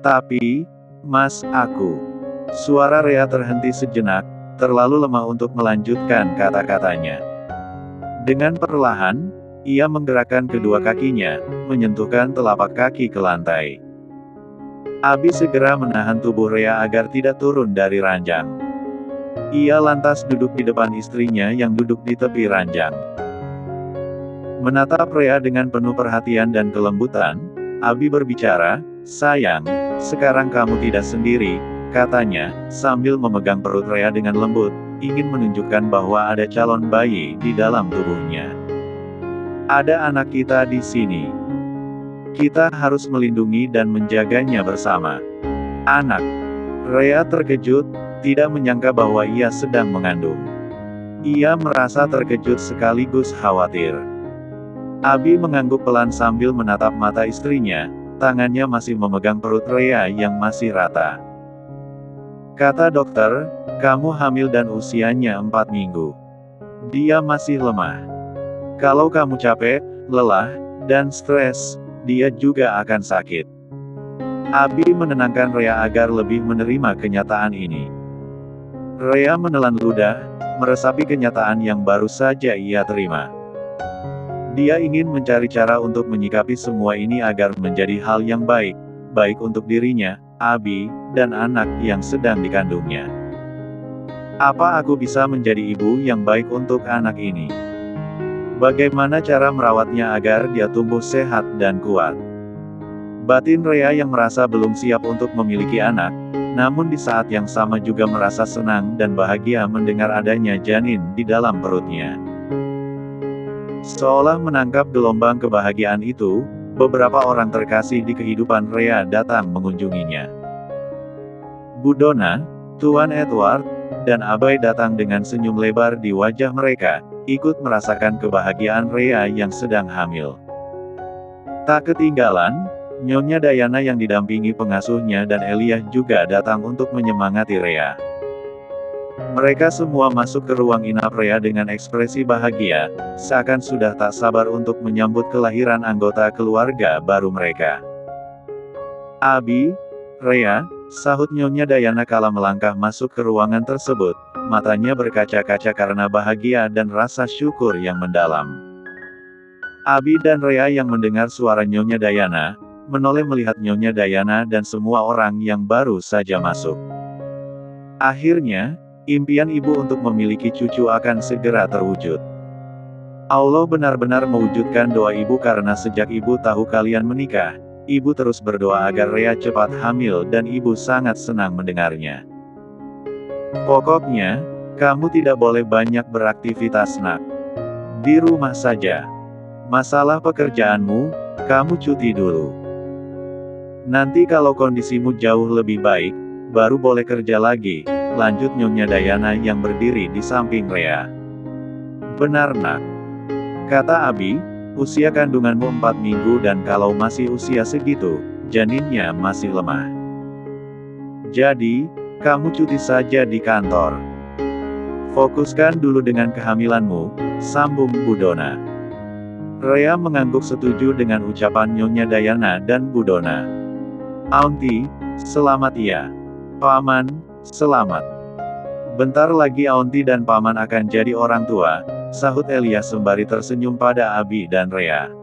Tapi, Mas, aku. Suara Rea terhenti sejenak, terlalu lemah untuk melanjutkan kata-katanya. Dengan perlahan, ia menggerakkan kedua kakinya, menyentuhkan telapak kaki ke lantai. Abi segera menahan tubuh Rea agar tidak turun dari ranjang. Ia lantas duduk di depan istrinya yang duduk di tepi ranjang. Menatap Rea dengan penuh perhatian dan kelembutan, Abi berbicara, "Sayang, sekarang kamu tidak sendiri," katanya, sambil memegang perut Rea dengan lembut, ingin menunjukkan bahwa ada calon bayi di dalam tubuhnya. "Ada anak kita di sini. Kita harus melindungi dan menjaganya bersama." Anak. Rea terkejut, tidak menyangka bahwa ia sedang mengandung. Ia merasa terkejut sekaligus khawatir. Abi mengangguk pelan sambil menatap mata istrinya, tangannya masih memegang perut Rea yang masih rata. "Kata dokter, kamu hamil dan usianya 4 minggu. Dia masih lemah. Kalau kamu capek, lelah, dan stres, dia juga akan sakit." Abi menenangkan Rea agar lebih menerima kenyataan ini. Rea menelan ludah, meresapi kenyataan yang baru saja ia terima. Dia ingin mencari cara untuk menyikapi semua ini agar menjadi hal yang baik, baik untuk dirinya, Abi, dan anak yang sedang dikandungnya. "Apa aku bisa menjadi ibu yang baik untuk anak ini? Bagaimana cara merawatnya agar dia tumbuh sehat dan kuat?" Batin Rea yang merasa belum siap untuk memiliki anak, namun di saat yang sama juga merasa senang dan bahagia mendengar adanya janin di dalam perutnya. Seolah menangkap gelombang kebahagiaan itu, beberapa orang terkasih di kehidupan Rea datang mengunjunginya. Bu Donna, Tuan Edward, dan Abai datang dengan senyum lebar di wajah mereka, ikut merasakan kebahagiaan Rea yang sedang hamil. Tak ketinggalan, Nyonya Diana yang didampingi pengasuhnya dan Eliah juga datang untuk menyemangati Rea. Mereka semua masuk ke ruang inap Rea dengan ekspresi bahagia, seakan sudah tak sabar untuk menyambut kelahiran anggota keluarga baru mereka. "Abi, Rea," sahut Nyonya Diana kala melangkah masuk ke ruangan tersebut, matanya berkaca-kaca karena bahagia dan rasa syukur yang mendalam. Abi dan Rea yang mendengar suara Nyonya Diana, menoleh melihat Nyonya Diana dan semua orang yang baru saja masuk. Akhirnya, impian ibu untuk memiliki cucu akan segera terwujud. Allah benar-benar mewujudkan doa ibu karena sejak ibu tahu kalian menikah, ibu terus berdoa agar Rea cepat hamil dan ibu sangat senang mendengarnya. Pokoknya, kamu tidak boleh banyak beraktivitas nak. Di rumah saja. Masalah pekerjaanmu, kamu cuti dulu. Nanti kalau kondisimu jauh lebih baik, baru boleh kerja lagi, lanjut Nyonya Diana yang berdiri di samping Rea. "Benar nak," kata Abi, "usia kandunganmu 4 minggu dan kalau masih usia segitu, janinnya masih lemah. Jadi, kamu cuti saja di kantor. Fokuskan dulu dengan kehamilanmu," sambung Bu Donna. Rea mengangguk setuju dengan ucapan Nyonya Diana dan Bu Donna. "Aunty, selamat ya. Paman, selamat. Bentar lagi Aunty dan Paman akan jadi orang tua," sahut Eliah sembari tersenyum pada Abi dan Rea.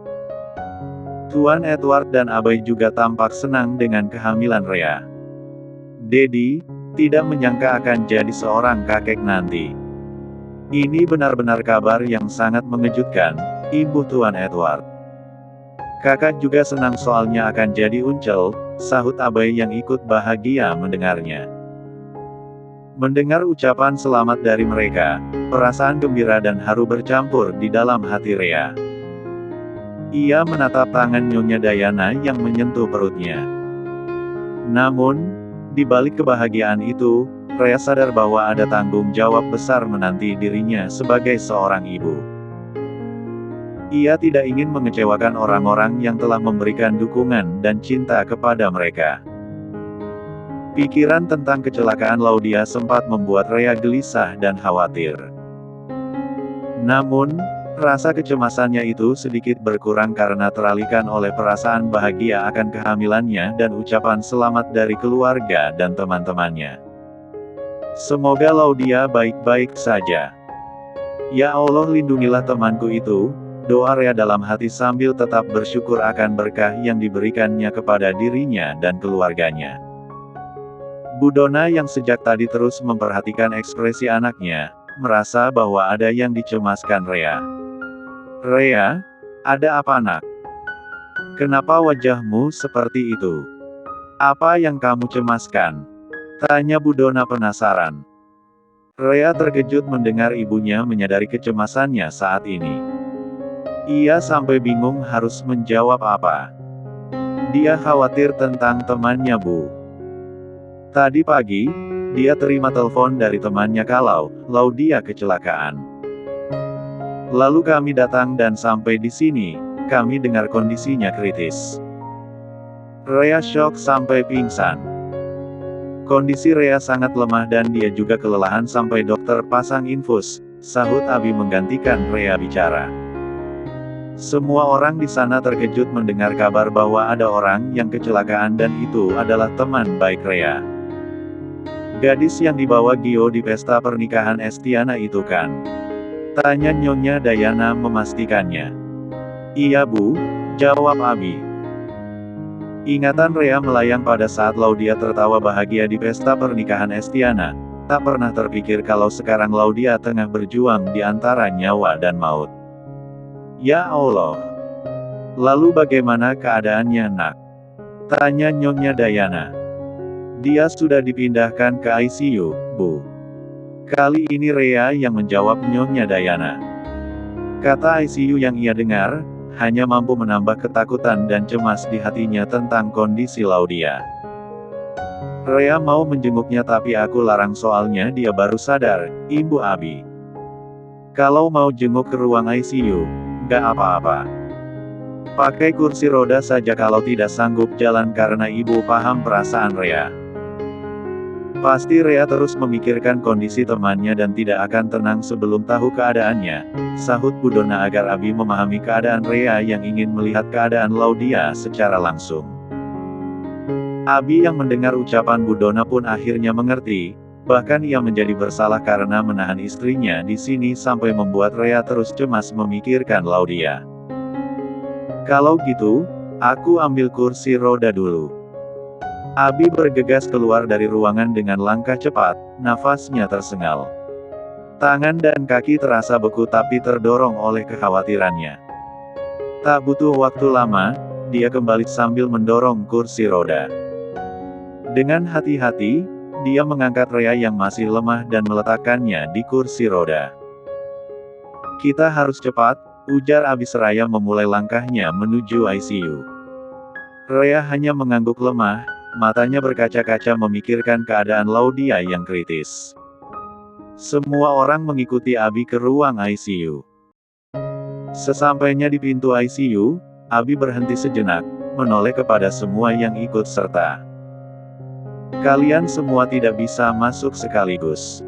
Tuan Edward dan Abai juga tampak senang dengan kehamilan Rea. "Dedi, tidak menyangka akan jadi seorang kakek nanti. Ini benar-benar kabar yang sangat mengejutkan," imbuh Tuan Edward. "Kakak juga senang soalnya akan jadi uncel," sahut Abai yang ikut bahagia mendengarnya. Mendengar ucapan selamat dari mereka, perasaan gembira dan haru bercampur di dalam hati Rea. Ia menatap tangan Nyonya Diana yang menyentuh perutnya. Namun, di balik kebahagiaan itu, Rea sadar bahwa ada tanggung jawab besar menanti dirinya sebagai seorang ibu. Ia tidak ingin mengecewakan orang-orang yang telah memberikan dukungan dan cinta kepada mereka. Pikiran tentang kecelakaan Laudia sempat membuat Rea gelisah dan khawatir. Namun, Rasa kecemasannya itu sedikit berkurang karena teralihkan oleh perasaan bahagia akan kehamilannya dan ucapan selamat dari keluarga dan teman-temannya. Semoga Laudia baik-baik saja. Ya Allah, lindungilah temanku itu, doa Rea dalam hati sambil tetap bersyukur akan berkah yang diberikannya kepada dirinya dan keluarganya. Bu Donna yang sejak tadi terus memperhatikan ekspresi anaknya, merasa bahwa ada yang dicemaskan Rea. Rea, ada apa nak? Kenapa wajahmu seperti itu? Apa yang kamu cemaskan? Tanya Bu Donna penasaran. Rea terkejut mendengar ibunya menyadari kecemasannya saat ini. Ia sampai bingung harus menjawab apa. Dia khawatir tentang temannya Bu. Tadi pagi, dia terima telepon dari temannya kalau Laudia kecelakaan. Lalu kami datang dan sampai di sini, kami dengar kondisinya kritis. Rea syok sampai pingsan. Kondisi Rea sangat lemah dan dia juga kelelahan sampai dokter pasang infus, sahut Abi menggantikan Rea bicara. Semua orang di sana terkejut mendengar kabar bahwa ada orang yang kecelakaan dan itu adalah teman baik Rea. Gadis yang dibawa Gio di pesta pernikahan Estiana itu kan? Tanya Nyonya Dayana memastikannya. Iya Bu, jawab Abi. Ingatan Rea melayang pada saat Laudia tertawa bahagia di pesta pernikahan Estiana. Tak pernah terpikir kalau sekarang Laudia tengah berjuang di antara nyawa dan maut. Ya Allah. Lalu bagaimana keadaannya nak? Tanya Nyonya Dayana. Dia sudah dipindahkan ke ICU, Bu. Kali ini Rea yang menjawab Nyonya Dayana. Kata ICU yang ia dengar, hanya mampu menambah ketakutan dan cemas di hatinya tentang kondisi Laudia. Rea mau menjenguknya tapi aku larang soalnya dia baru sadar, Ibu Abi. Kalau mau jenguk ke ruang ICU, nggak apa-apa. Pakai kursi roda saja kalau tidak sanggup jalan karena ibu paham perasaan Rea. Pasti Rea terus memikirkan kondisi temannya dan tidak akan tenang sebelum tahu keadaannya, sahut Bu Donna agar Abi memahami keadaan Rea yang ingin melihat keadaan Laudia secara langsung. Abi yang mendengar ucapan Bu Donna pun akhirnya mengerti, bahkan ia menjadi bersalah karena menahan istrinya di sini sampai membuat Rea terus cemas memikirkan Laudia. Kalau gitu, aku ambil kursi roda dulu. Abi bergegas keluar dari ruangan dengan langkah cepat, nafasnya tersengal. Tangan dan kaki terasa beku tapi terdorong oleh kekhawatirannya. Tak butuh waktu lama, dia kembali sambil mendorong kursi roda. Dengan hati-hati, dia mengangkat Rea yang masih lemah dan meletakkannya di kursi roda. Kita harus cepat, ujar Abi seraya memulai langkahnya menuju ICU. Rea hanya mengangguk lemah, matanya berkaca-kaca memikirkan keadaan Laudia yang kritis. Semua orang mengikuti Abi ke ruang ICU. Sesampainya di pintu ICU, Abi berhenti sejenak, menoleh kepada semua yang ikut serta. Kalian semua tidak bisa masuk sekaligus.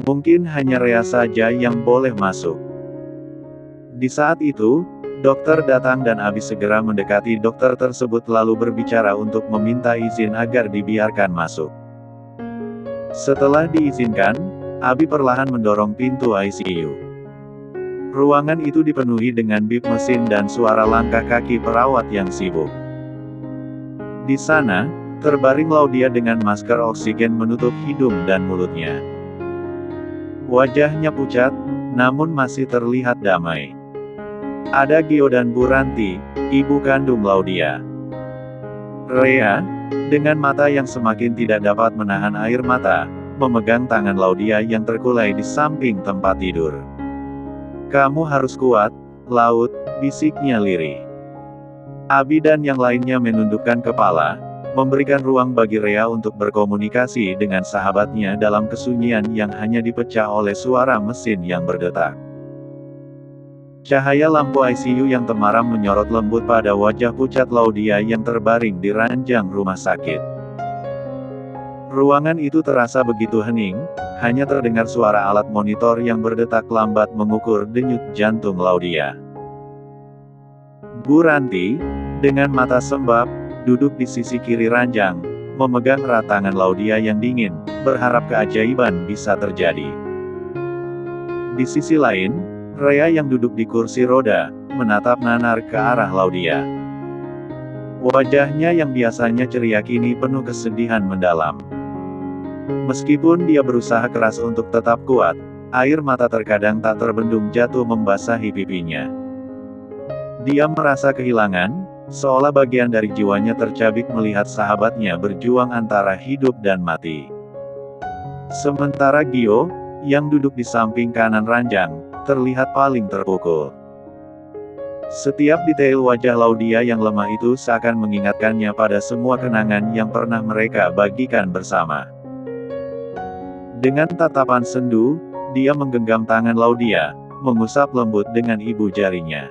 Mungkin hanya Rea saja yang boleh masuk. Di saat itu, dokter datang dan Abi segera mendekati dokter tersebut lalu berbicara untuk meminta izin agar dibiarkan masuk. Setelah diizinkan, Abi perlahan mendorong pintu ICU. Ruangan itu dipenuhi dengan bip mesin dan suara langkah kaki perawat yang sibuk. Di sana, terbaring Laudia dengan masker oksigen menutup hidung dan mulutnya. Wajahnya pucat, namun masih terlihat damai. Ada Gio dan Bu Ranti, ibu kandung Laudia. Rea, dengan mata yang semakin tidak dapat menahan air mata, memegang tangan Laudia yang terkulai di samping tempat tidur. Kamu harus kuat, Laut, bisiknya lirih. Abi dan yang lainnya menundukkan kepala, memberikan ruang bagi Rea untuk berkomunikasi dengan sahabatnya dalam kesunyian yang hanya dipecah oleh suara mesin yang berdetak. Cahaya lampu ICU yang temaram menyorot lembut pada wajah pucat Laudia yang terbaring di ranjang rumah sakit. Ruangan itu terasa begitu hening, hanya terdengar suara alat monitor yang berdetak lambat mengukur denyut jantung Laudia. Bu Ranti, dengan mata sembab, duduk di sisi kiri ranjang, memegang erat tangan Laudia yang dingin, berharap keajaiban bisa terjadi. Di sisi lain, Rea yang duduk di kursi roda, menatap nanar ke arah Laudia. Wajahnya yang biasanya ceria kini penuh kesedihan mendalam. Meskipun dia berusaha keras untuk tetap kuat, air mata terkadang tak terbendung jatuh membasahi pipinya. Dia merasa kehilangan, seolah bagian dari jiwanya tercabik melihat sahabatnya berjuang antara hidup dan mati. Sementara Gio, yang duduk di samping kanan ranjang, terlihat paling terpukul. Setiap detail wajah Laudia yang lemah itu seakan mengingatkannya pada semua kenangan yang pernah mereka bagikan bersama. Dengan tatapan sendu, dia menggenggam tangan Laudia, mengusap lembut dengan ibu jarinya.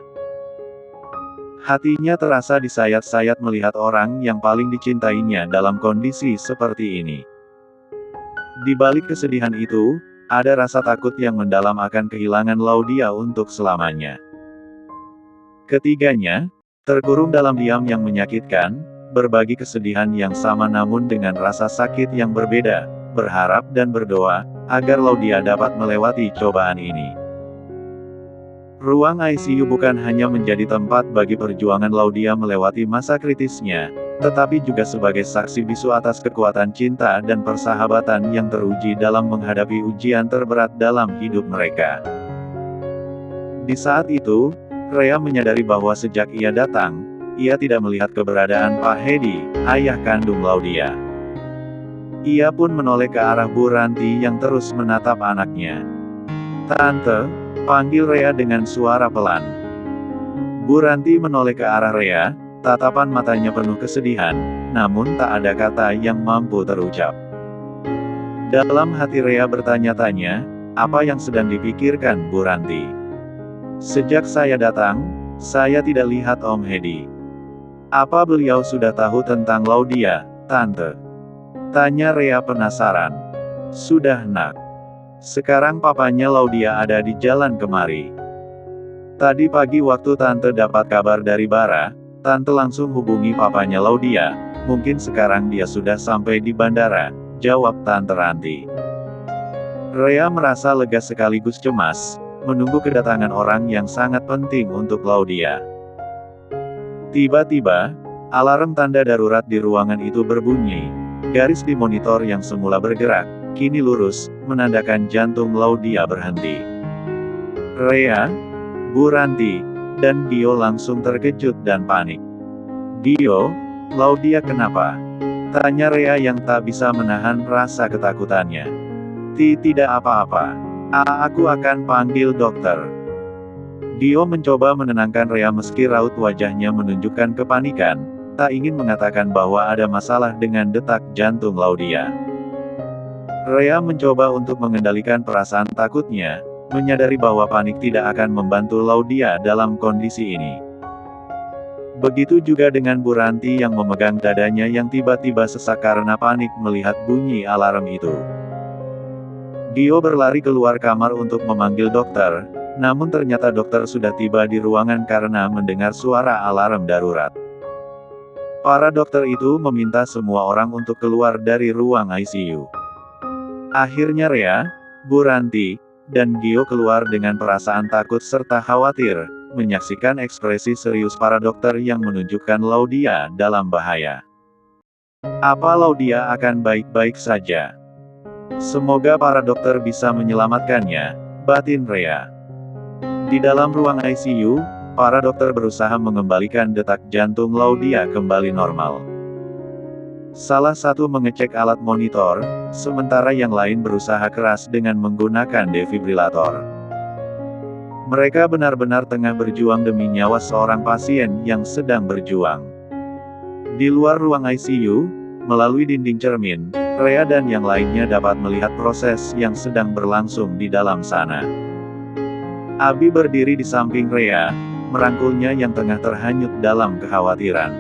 Hatinya terasa disayat-sayat melihat orang yang paling dicintainya dalam kondisi seperti ini. Di balik kesedihan itu, ada rasa takut yang mendalam akan kehilangan Laudia untuk selamanya. Ketiganya, terkurung dalam diam yang menyakitkan, berbagi kesedihan yang sama namun dengan rasa sakit yang berbeda, berharap dan berdoa, agar Laudia dapat melewati cobaan ini. Ruang ICU bukan hanya menjadi tempat bagi perjuangan Laudia melewati masa kritisnya, tetapi juga sebagai saksi bisu atas kekuatan cinta dan persahabatan yang teruji dalam menghadapi ujian terberat dalam hidup mereka. Di saat itu, Rea menyadari bahwa sejak ia datang, ia tidak melihat keberadaan Pak Hedi, ayah kandung Laudia. Ia pun menoleh ke arah Bu Ranti yang terus menatap anaknya. "Tante," panggil Rea dengan suara pelan. Bu Ranti menoleh ke arah Rea, tatapan matanya penuh kesedihan, namun tak ada kata yang mampu terucap. Dalam hati Rea bertanya-tanya, apa yang sedang dipikirkan Bu Ranti? "Sejak saya datang, saya tidak lihat Om Hedi. Apa beliau sudah tahu tentang Laudia, Tante?" tanya Rea penasaran. "Sudah nak. Sekarang papanya Laudia ada di jalan kemari. Tadi pagi waktu Tante dapat kabar dari Bara, Tante langsung hubungi papanya Laudia, mungkin sekarang dia sudah sampai di bandara," jawab Tante Ranti. Rea merasa lega sekaligus cemas, menunggu kedatangan orang yang sangat penting untuk Laudia. Tiba-tiba, alarm tanda darurat di ruangan itu berbunyi. Garis di monitor yang semula bergerak, kini lurus, menandakan jantung Laudia berhenti. Rea, Bu Ranti, dan Gio langsung terkejut dan panik. "Gio, Laudia kenapa?" tanya Rea yang tak bisa menahan rasa ketakutannya. Tidak apa-apa. Aku akan panggil dokter." Gio mencoba menenangkan Rea meski raut wajahnya menunjukkan kepanikan, tak ingin mengatakan bahwa ada masalah dengan detak jantung Laudia. Rea mencoba untuk mengendalikan perasaan takutnya, menyadari bahwa panik tidak akan membantu Laudia dalam kondisi ini. Begitu juga dengan Bu Ranti yang memegang dadanya yang tiba-tiba sesak karena panik melihat bunyi alarm itu. Gio berlari keluar kamar untuk memanggil dokter, namun ternyata dokter sudah tiba di ruangan karena mendengar suara alarm darurat. Para dokter itu meminta semua orang untuk keluar dari ruang ICU. Akhirnya Rea, Bu Ranti, dan Gio keluar dengan perasaan takut serta khawatir, menyaksikan ekspresi serius para dokter yang menunjukkan Laudia dalam bahaya. "Apa Laudia akan baik-baik saja? Semoga para dokter bisa menyelamatkannya," batin Rea. Di dalam ruang ICU, para dokter berusaha mengembalikan detak jantung Laudia kembali normal. Salah satu mengecek alat monitor, sementara yang lain berusaha keras dengan menggunakan defibrilator. Mereka benar-benar tengah berjuang demi nyawa seorang pasien yang sedang berjuang. Di luar ruang ICU, melalui dinding cermin, Rea dan yang lainnya dapat melihat proses yang sedang berlangsung di dalam sana. Abi berdiri di samping Rea, merangkulnya yang tengah terhanyut dalam kekhawatiran.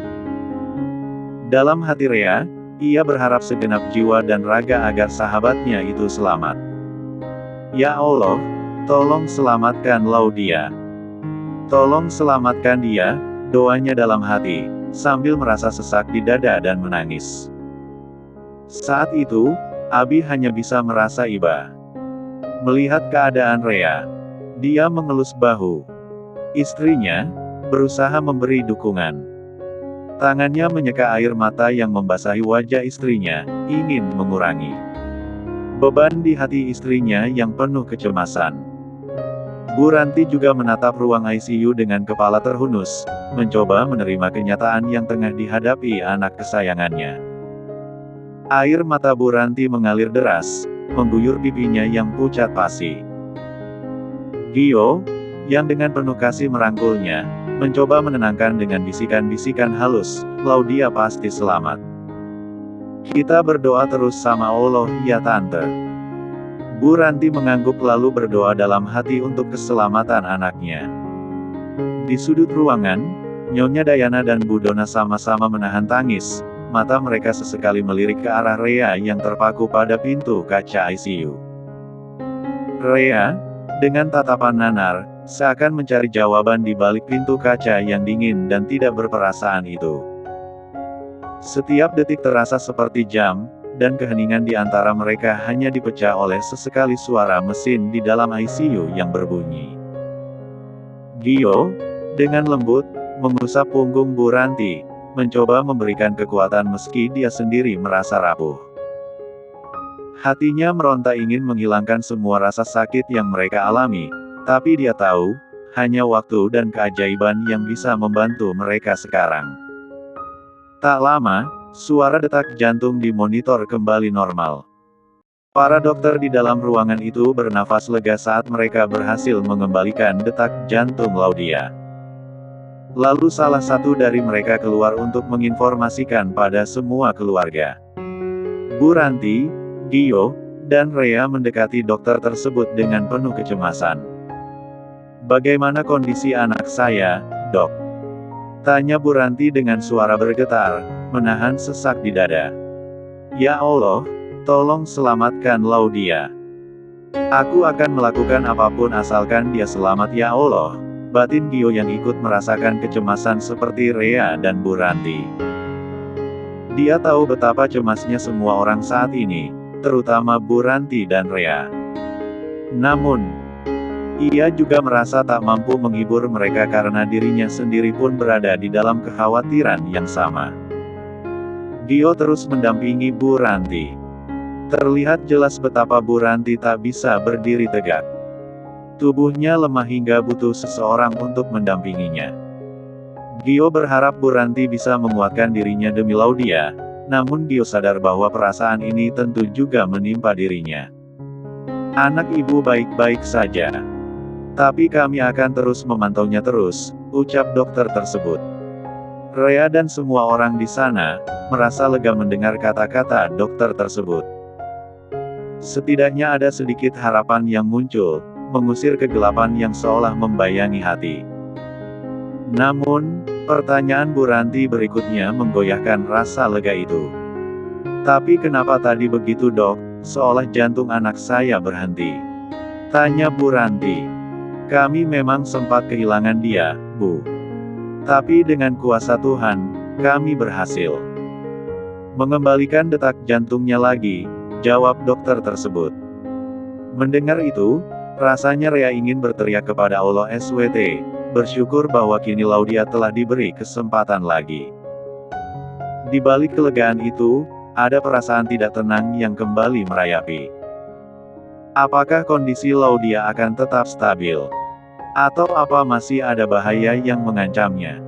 Dalam hati Rea, ia berharap segenap jiwa dan raga agar sahabatnya itu selamat. Ya Allah, tolong selamatkan Laudia. Tolong selamatkan dia, doanya dalam hati, sambil merasa sesak di dada dan menangis. Saat itu, Abi hanya bisa merasa iba. Melihat keadaan Rea, dia mengelus bahu istrinya, berusaha memberi dukungan. Tangannya menyeka air mata yang membasahi wajah istrinya, ingin mengurangi beban di hati istrinya yang penuh kecemasan. Bu Ranti juga menatap ruang ICU dengan kepala terhunus, mencoba menerima kenyataan yang tengah dihadapi anak kesayangannya. Air mata Bu Ranti mengalir deras, mengguyur pipinya yang pucat pasi. Gio, yang dengan penuh kasih merangkulnya, mencoba menenangkan dengan bisikan-bisikan halus, Laudia pasti selamat. Kita berdoa terus sama Allah ya Tante. Bu Ranti mengangguk lalu berdoa dalam hati untuk keselamatan anaknya. Di sudut ruangan, Nyonya Dayana dan Bu Dona sama-sama menahan tangis, mata mereka sesekali melirik ke arah Rea yang terpaku pada pintu kaca ICU. Rea, dengan tatapan nanar, seakan mencari jawaban di balik pintu kaca yang dingin dan tidak berperasaan itu. Setiap detik terasa seperti jam, dan keheningan di antara mereka hanya dipecah oleh sesekali suara mesin di dalam ICU yang berbunyi. Gio, dengan lembut, mengusap punggung Bu Ranti, mencoba memberikan kekuatan meski dia sendiri merasa rapuh. Hatinya meronta ingin menghilangkan semua rasa sakit yang mereka alami, tapi dia tahu, hanya waktu dan keajaiban yang bisa membantu mereka sekarang. Tak lama, suara detak jantung di monitor kembali normal. Para dokter di dalam ruangan itu bernafas lega saat mereka berhasil mengembalikan detak jantung Laudia. Lalu salah satu dari mereka keluar untuk menginformasikan pada semua keluarga. Bu Ranti, Gio, dan Rea mendekati dokter tersebut dengan penuh kecemasan. "Bagaimana kondisi anak saya, Dok?" tanya Bu Ranti dengan suara bergetar, menahan sesak di dada. "Ya Allah, tolong selamatkan Laudia. Aku akan melakukan apapun asalkan dia selamat ya Allah," batin Gio yang ikut merasakan kecemasan seperti Rea dan Bu Ranti. Dia tahu betapa cemasnya semua orang saat ini, terutama Bu Ranti dan Rea. Namun, ia juga merasa tak mampu menghibur mereka karena dirinya sendiri pun berada di dalam kekhawatiran yang sama. Gio terus mendampingi Bu Ranti. Terlihat jelas betapa Bu Ranti tak bisa berdiri tegak. Tubuhnya lemah hingga butuh seseorang untuk mendampinginya. Gio berharap Bu Ranti bisa menguatkan dirinya demi Laudia, namun Gio sadar bahwa perasaan ini tentu juga menimpa dirinya. "Anak ibu baik-baik saja. Tapi kami akan terus memantaunya terus," ucap dokter tersebut. Rea dan semua orang di sana merasa lega mendengar kata-kata dokter tersebut. Setidaknya ada sedikit harapan yang muncul, mengusir kegelapan yang seolah membayangi hati. Namun, pertanyaan Bu Ranti berikutnya menggoyahkan rasa lega itu. "Tapi kenapa tadi begitu Dok, seolah jantung anak saya berhenti?" tanya Bu Ranti. "Kami memang sempat kehilangan dia, Bu. Tapi dengan kuasa Tuhan, kami berhasil mengembalikan detak jantungnya lagi," jawab dokter tersebut. Mendengar itu, rasanya Rea ingin berteriak kepada Allah SWT, bersyukur bahwa kini Laudia telah diberi kesempatan lagi. Di balik kelegaan itu, ada perasaan tidak tenang yang kembali merayapi. Apakah kondisi Laudia akan tetap stabil? Atau apa masih ada bahaya yang mengancamnya?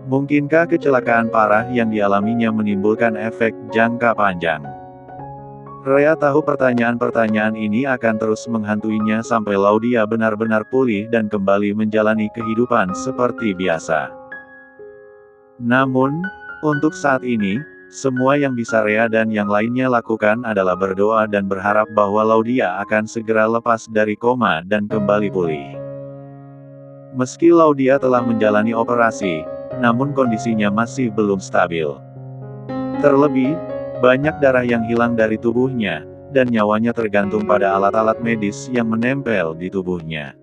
Mungkinkah kecelakaan parah yang dialaminya menimbulkan efek jangka panjang? Rea tahu pertanyaan-pertanyaan ini akan terus menghantuinya sampai Laudia benar-benar pulih dan kembali menjalani kehidupan seperti biasa. Namun, untuk saat ini, semua yang bisa Rea dan yang lainnya lakukan adalah berdoa dan berharap bahwa Laudia akan segera lepas dari koma dan kembali pulih. Meski Laudia telah menjalani operasi, namun kondisinya masih belum stabil. Terlebih, banyak darah yang hilang dari tubuhnya, dan nyawanya tergantung pada alat-alat medis yang menempel di tubuhnya.